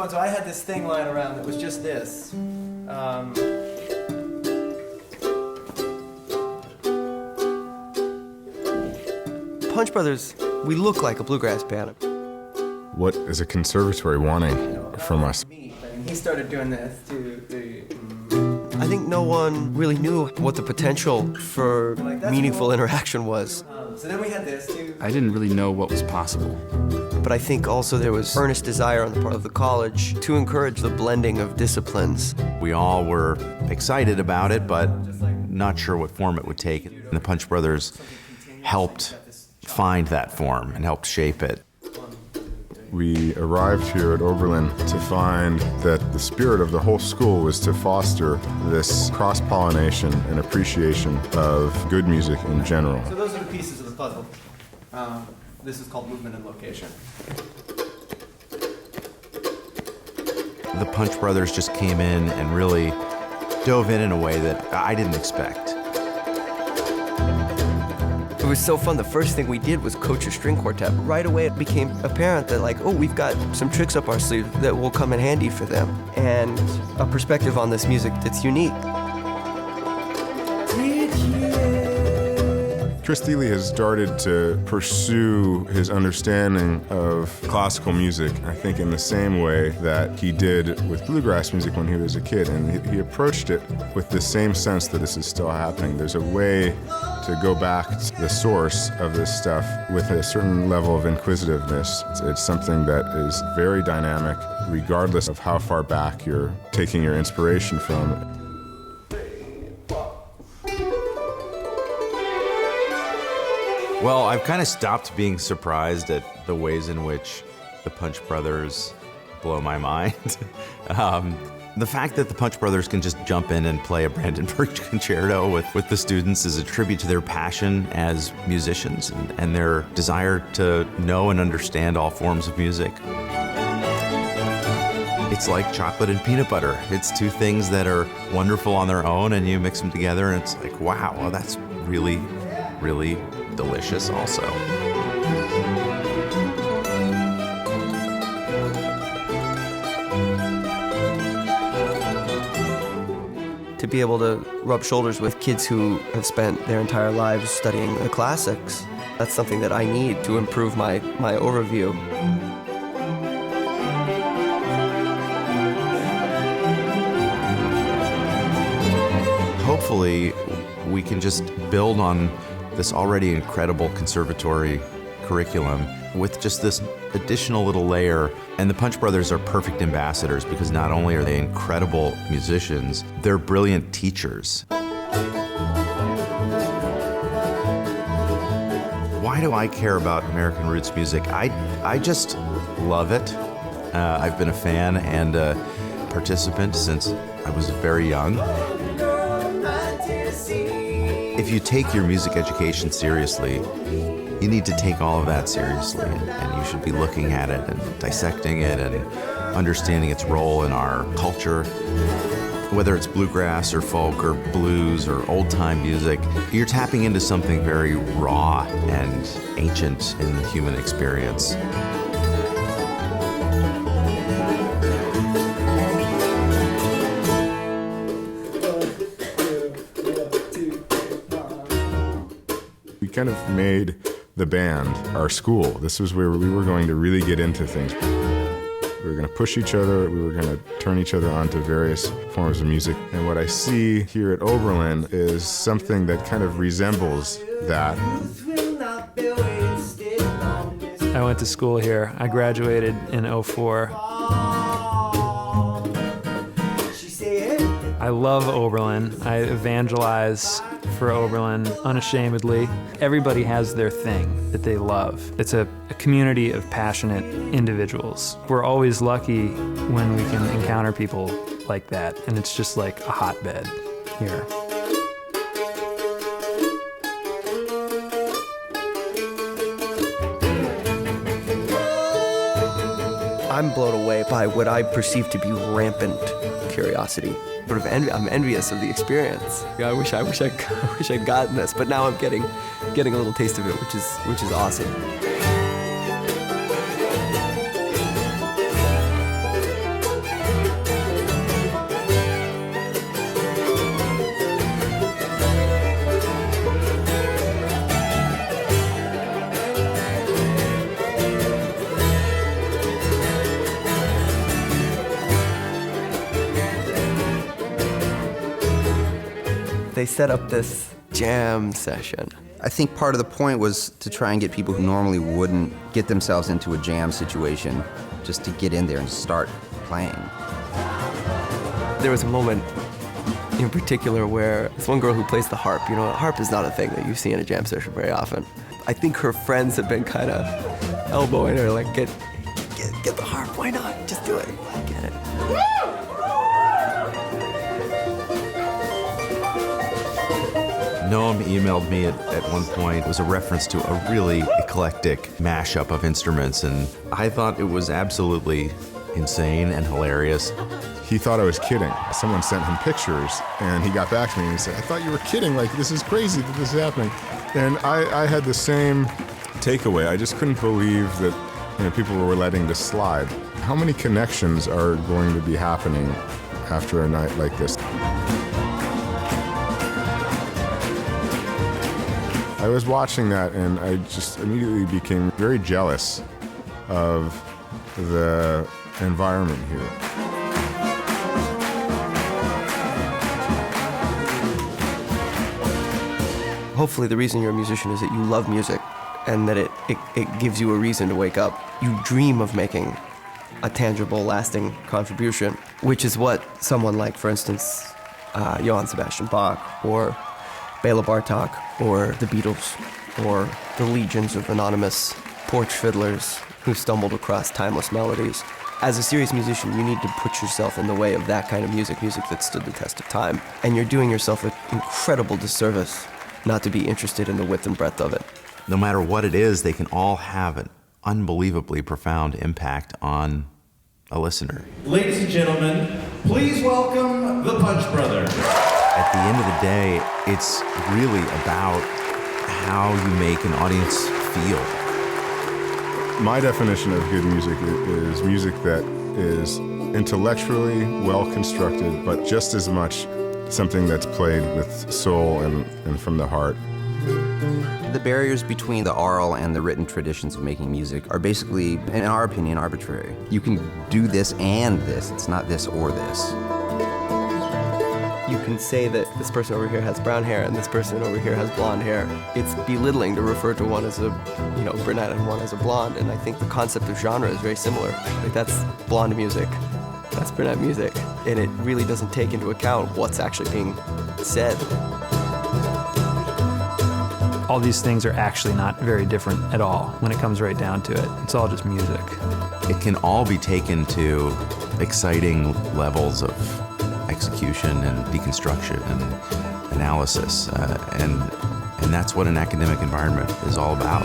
fun. So I had this thing lying around that was just this. Punch Brothers, we look like a bluegrass band. What is a conservatory wanting from us? He started doing this to I think no one really knew what the potential for meaningful interaction was. So then we had this too. I didn't really know what was possible. But I think also there was earnest desire on the part of the college to encourage the blending of disciplines. We all were excited about it, but not sure what form it would take. And the Punch Brothers helped find that form and helped shape it. We arrived here at Oberlin to find that the spirit of the whole school was to foster this cross-pollination and appreciation of good music in general. So those are the pieces of the puzzle. This is called movement and location. The Punch Brothers just came in and really dove in a way that I didn't expect. It was so fun. The first thing we did was coach a string quartet. Right away it became apparent that like, oh, we've got some tricks up our sleeve that will come in handy for them, and a perspective on this music that's unique. Chris Thiele has started to pursue his understanding of classical music, I think in the same way that he did with bluegrass music when he was a kid, and he approached it with the same sense that this is still happening. There's a way to go back to the source of this stuff with a certain level of inquisitiveness. It's something that is very dynamic, regardless of how far back you're taking your inspiration from. Well, I've kind of stopped being surprised at the ways in which the Punch Brothers blow my mind. The fact that the Punch Brothers can just jump in and play a Brandenburg concerto with the students is a tribute to their passion as musicians and their desire to know and understand all forms of music. It's like chocolate and peanut butter. It's two things that are wonderful on their own, and you mix them together and it's like, wow, well, that's really, really delicious also. To be able to rub shoulders with kids who have spent their entire lives studying the classics, that's something that I need to improve my overview. Hopefully, we can just build on this already incredible conservatory curriculum with just this additional little layer. And the Punch Brothers are perfect ambassadors because not only are they incredible musicians, they're brilliant teachers. Why do I care about American Roots music? I just love it. I've been a fan and a participant since I was very young. If you take your music education seriously, you need to take all of that seriously, and you should be looking at it and dissecting it and understanding its role in our culture. Whether it's bluegrass or folk or blues or old-time music, you're tapping into something very raw and ancient in the human experience. We kind of made the band our school. This was where we were going to really get into things. We were going to push each other, we were going to turn each other on to various forms of music. And what I see here at Oberlin is something that kind of resembles that. I went to school here. I graduated in '04. I love Oberlin. I evangelize for Oberlin unashamedly. Everybody has their thing that they love. It's a community of passionate individuals. We're always lucky when we can encounter people like that, and it's just like a hotbed here. I'm blown away by what I perceive to be rampant curiosity. I'm envious of the experience. Yeah, I wish I'd gotten this, but now I'm getting a little taste of it, which is awesome. they set up this jam session. I think part of the point was to try and get people who normally wouldn't get themselves into a jam situation just to get in there and start playing. There was a moment in particular where this one girl who plays the harp, you know, a harp is not a thing that you see in a jam session very often. I think her friends have been kind of elbowing her, like, get the harp, why not? Just do it, get it. Noam emailed me at one point. It was a reference to a really eclectic mashup of instruments, and I thought it was absolutely insane and hilarious. He thought I was kidding. Someone sent him pictures, and he got back to me and he said, I thought you were kidding, like, this is crazy that this is happening. And I had the same takeaway. I just couldn't believe that, you know, people were letting this slide. How many connections are going to be happening after a night like this? I was watching that, and I just immediately became very jealous of the environment here. Hopefully the reason you're a musician is that you love music and that it gives you a reason to wake up. You dream of making a tangible, lasting contribution, which is what someone like, for instance, Johann Sebastian Bach or Bela Bartok or the Beatles or the legions of anonymous porch fiddlers who stumbled across timeless melodies. As a serious musician, you need to put yourself in the way of that kind of music that stood the test of time. And you're doing yourself an incredible disservice not to be interested in the width and breadth of it. No matter what it is, they can all have an unbelievably profound impact on a listener. Ladies and gentlemen, please welcome the Punch Brothers. At the end of the day, it's really about how you make an audience feel. My definition of good music is music that is intellectually well constructed, but just as much something that's played with soul and from the heart. The barriers between the oral and the written traditions of making music are basically, in our opinion, arbitrary. You can do this and this. It's not this or this. You can say that this person over here has brown hair and this person over here has blonde hair. It's belittling to refer to one as a, you know, brunette and one as a blonde, and I think the concept of genre is very similar. Like, that's blonde music, that's brunette music, and it really doesn't take into account what's actually being said. All these things are actually not very different at all when it comes right down to it. It's all just music. It can all be taken to exciting levels of execution and deconstruction and analysis, and that's what an academic environment is all about.